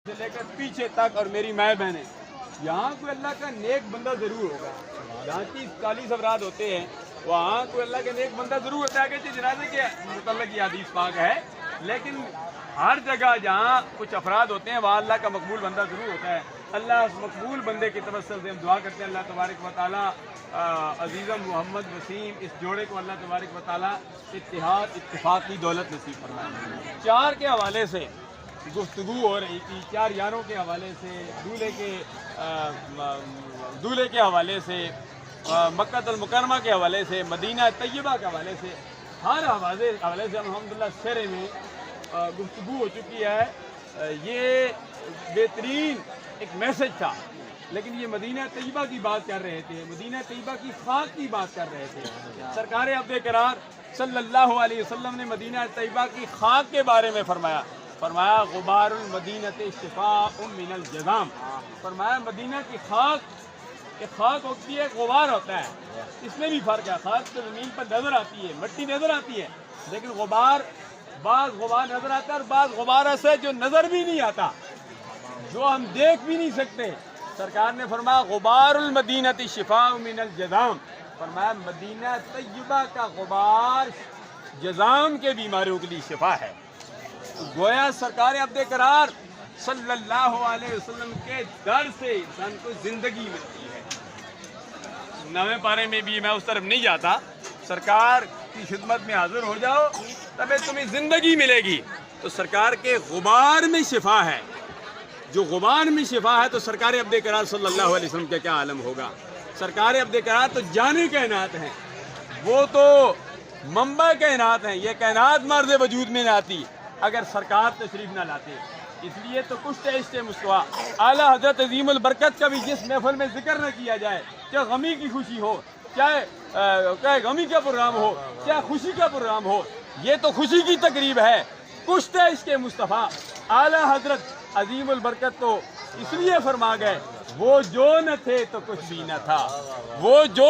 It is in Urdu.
سے لے کر پیچھے تک اور میری مائیں بہنیں، یہاں کوئی اللہ کا نیک بندہ ضرور ہوگا. جہاں 30-40 افراد ہوتے ہیں وہاں کوئی اللہ کا نیک بندہ ضرور ہوتا ہے کہ جنازے کے متعلق یہ حدیث پاک ہے، لیکن ہر جگہ جہاں کچھ افراد ہوتے ہیں وہاں اللہ کا مقبول بندہ ضرور ہوتا ہے. اللہ اس مقبول بندے کی توسل سے ہم دعا کرتے ہیں اللہ تبارک و تعالیٰ عزیزم محمد وسیم اس جوڑے کو اللہ تبارک و تعالیٰ اتحاد اتفاق کی دولت نصیب فرمائے. 4 کے حوالے سے گفتگو ہو رہی تھی، 4 یاروں کے حوالے سے، دولہے کے حوالے سے، مکہ المکرمہ کے حوالے سے، مدینہ طیبہ کے حوالے سے، ہر حوالے سے الحمدللہ شرح میں گفتگو ہو چکی ہے. یہ بہترین ایک میسج تھا، لیکن یہ مدینہ طیبہ کی بات کر رہے تھے، مدینہ طیبہ کی خاک کی بات کر رہے تھے. سرکار عبد قرار صلی اللہ علیہ وسلم نے مدینہ طیبہ کی خاک کے بارے میں فرمایا غبار المدینۃ شفاء من الجذام. فرمایا مدینہ کی خاک ہوتی ہے، غبار ہوتا ہے، اس میں بھی فرق ہے. خاک تو زمین پر نظر آتی ہے، مٹی نظر آتی ہے، لیکن غبار، بعض غبار نظر آتا ہے اور بعض غبار ایسا ہے جو نظر بھی نہیں آتا، جو ہم دیکھ بھی نہیں سکتے. سرکار نے فرمایا غبار المدینۃ شفاء من الجذام. فرمایا مدینہ طیبہ کا غبار جذام کے بیماریوں کے لیے شفا ہے. گویا سرکار عبد قرار صلی اللہ علیہ وسلم کے در سے انسان کو زندگی ملتی ہے. 9ویں پارے میں بھی میں اس طرف نہیں جاتا، سرکار کی خدمت میں حاضر ہو جاؤ تب تمہیں زندگی ملے گی. تو سرکار کے غبار میں شفا ہے. جو غبار میں شفا ہے تو سرکار عبد قرار صلی اللہ علیہ وسلم کا کیا عالم ہوگا. سرکار عبد قرار تو جانے کائنات ہیں، وہ تو منبع کائنات ہیں. یہ کائنات مرد وجود میں نہ آتی اگر سرکار تشریف نہ لاتے. اس لیے تو کچھ عشق مصطفیٰ اعلیٰ حضرت عظیم البرکت کا بھی جس محفل میں ذکر نہ کیا جائے، چاہے غمی کی خوشی ہو، چاہے غمی کا پروگرام ہو، چاہے خوشی کا پروگرام ہو، یہ تو خوشی کی تقریب ہے. کچھ عشق مصطفیٰ اعلیٰ حضرت عظیم البرکت تو اس لیے فرما گئے وہ جو نہ تھے تو کچھ بھی نہ تھا، وہ جو